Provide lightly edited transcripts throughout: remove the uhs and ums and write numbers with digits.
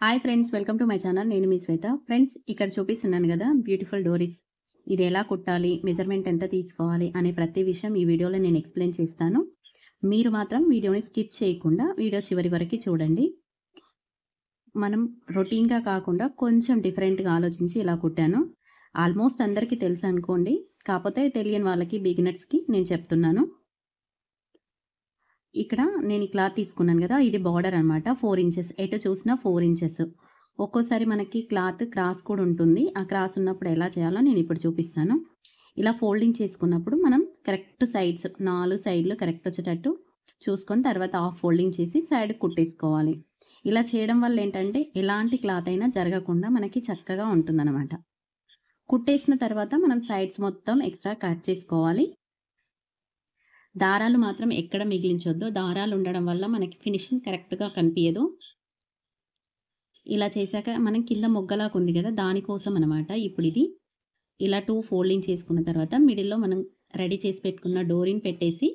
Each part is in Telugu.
Hi friends, welcome to my channel. నేను మీ శ్వేత. ఫ్రెండ్స్, ఇక్కడ చూపిస్తున్నాను కదా బ్యూటిఫుల్ డోరీస్. ఇది ఎలా కుట్టాలి, మెజర్మెంట్ ఎంత తీసుకోవాలి అనే ప్రతి విషయం ఈ వీడియోలో నేను ఎక్స్ప్లెయిన్ చేస్తాను. మీరు మాత్రం వీడియోని స్కిప్ చేయకుండా వీడియో చివరి వరకు చూడండి. మనం రొటీన్‌గా కాకుండా కొంచెం డిఫరెంట్‌గా ఆలోచించి ఇలా కుట్టాను. ఆల్మోస్ట్ అందరికీ తెలుసు అనుకోండి. కాకపోతే తెలియని వాళ్ళకి, బిగినర్స్‌కి నేను చెప్తున్నాను. ఇక్కడ నేను ఈ క్లాత్ తీసుకున్నాను కదా! ఇది బార్డర్ అనమాట. 4 ఇంచెస్. ఎటు చూసినా 4 ఇంచెస్. ఒక్కోసారి మనకి క్లాత్ క్రాస్ కూడా ఉంటుంది. ఆ క్రాస్ ఉన్నప్పుడు ఎలా చేయాలో నేను ఇప్పుడు చూపిస్తాను. ఇలా ఫోల్డింగ్ చేసుకున్నప్పుడు మనం కరెక్ట్ సైడ్స్ 4 సైడ్‌లు కరెక్ట్ వచ్చేటట్టు చూసుకొని తర్వాత హాఫ్ ఫోల్డింగ్ చేసి సైడ్‌కి కుట్టేసుకోవాలి. ఇలా చేయడం వల్ల ఏంటంటే ఎలాంటి క్లాత్ అయినా జరగకుండా మనకి చక్కగా ఉంటుందనమాట. కుట్టేసిన తర్వాత మనం సైడ్స్ మొత్తం ఎక్స్ట్రా కట్ చేసుకోవాలి. దారాలు మాత్రం ఎక్కడ మిగిలించొద్దు. దారాలు ఉండడం వల్ల మనకి ఫినిషింగ్ కరెక్ట్‌గా కనిపియదు. ఇలా చేశాక మనం కింద మొగ్గలాగా ఉంది కదా! దానికోసం అనమాట ఇప్పుడిది. ఇలా 2 ఫోల్డింగ్ చేసుకున్న తర్వాత మిడిల్‌లో మనం రెడీ చేసి పెట్టుకున్న డోరీని పెట్టేసి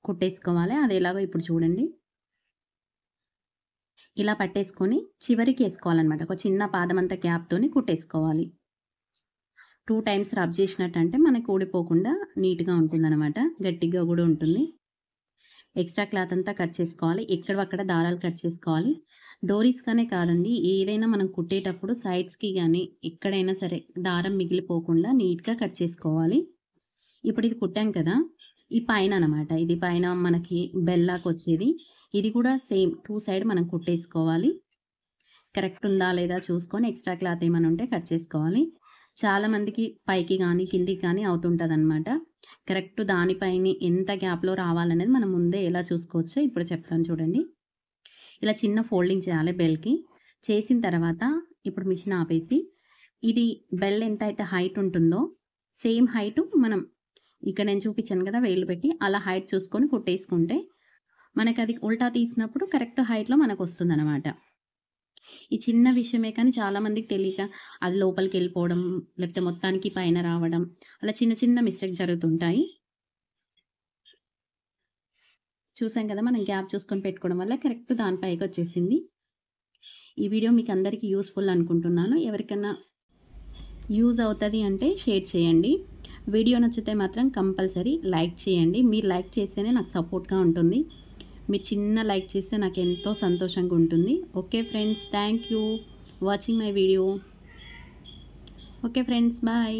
కుట్టేసుకోవాలి. అది ఎలాగో ఇప్పుడు చూడండి. ఇలా పట్టేసుకొని చివరికి ఏసుకోవాలనమాట. ఒక చిన్న పాదమంత గ్యాప్‌తోని కుట్టేసుకోవాలి. 2 టైమ్స్ రబ్ చేసినట్టంటే మనకు ఊడిపోకుండా నీట్‌గా ఉంటుందనమాట. గట్టిగా గూడా ఉంటుంది. ఎక్స్ట్రా క్లాత్ అంతా కట్ చేసుకోవాలి. ఎక్కడవక్కడ దారాలు కట్ చేసుకోవాలి. డోరీస్‌కనే కాదండి, ఏదైనా మనం కుట్టేటప్పుడు సైడ్స్‌కి గానీ, ఎక్కడైనా సరే దారం మిగిలిపోకుండా నీట్‌గా కట్ చేసుకోవాలి. ఇప్పుడు ఇది కుట్టాం కదా! ఈ పైన అనమాట. ఇది పైన మనకి బెల్లాకొచ్చేది. ఇది కూడా సేమ్ 2 సైడ్ మనం కుట్టేసుకోవాలి. కరెక్ట్ ఉందా లేదా చూసుకొని ఎక్స్ట్రా క్లాత్ ఏమైనా ఉంటే కట్ చేసుకోవాలి. చాలామందికి పైకి గానీ, కిందికి గానీ అవుతుంటదనమాట. కరెక్ట్ దానిపైనే ఎంత గ్యాప్‌లో రావాలనేది మనం ముందే ఎలా చూసుకోవచ్చో ఇప్పుడు చెప్తాను చూడండి. ఇలా చిన్న ఫోల్డింగ్ చేయాలి బెల్‌కి. చేసిన తర్వాత ఇప్పుడు మిషన్ ఆపేసి, ఇది బెల్ ఎంతైతే హైట్ ఉంటుందో సేమ్ హైటు మనం ఇక్కడ నేను చూపించాను కదా! వేలు పెట్టి అలా హైట్ చూసుకొని కుట్టేసుకుంటే మనకది ఉల్టా తీసినప్పుడు కరెక్ట్ హైట్‌లో మనకొస్తుందనమాట. ఈ చిన్న విషయమే కానీ చాలామందికి తెలియక అది లోపలికెళ్ళిపోవడం, లేకపోతే మొత్తానికి పైన రావడం, అలా చిన్న చిన్న మిస్టేక్ జరుగుతుంటాయి. చూసాం కదా! మనం గ్యాప్ చూసుకొని పెట్టుకోవడం వల్ల కరెక్ట్ దాని పైకొచ్చేసింది. ఈ వీడియో మీకు అందరికీ యూజ్‌ఫుల్ అనుకుంటున్నాను. ఎవరికన్నా యూజ్ అవుతది అంటే షేర్ చేయండి. వీడియో నచ్చితే మాత్రం కంపల్సరీ లైక్ చేయండి. మీరు లైక్ చేస్తేనే నాకు సపోర్ట్‌గా ఉంటుంది. మీరు చిన్న లైక్ చేస్తే నాకెంతో సంతోషంగా ఉంటుంది. Okay friends, thank you watching my video. Okay friends, bye.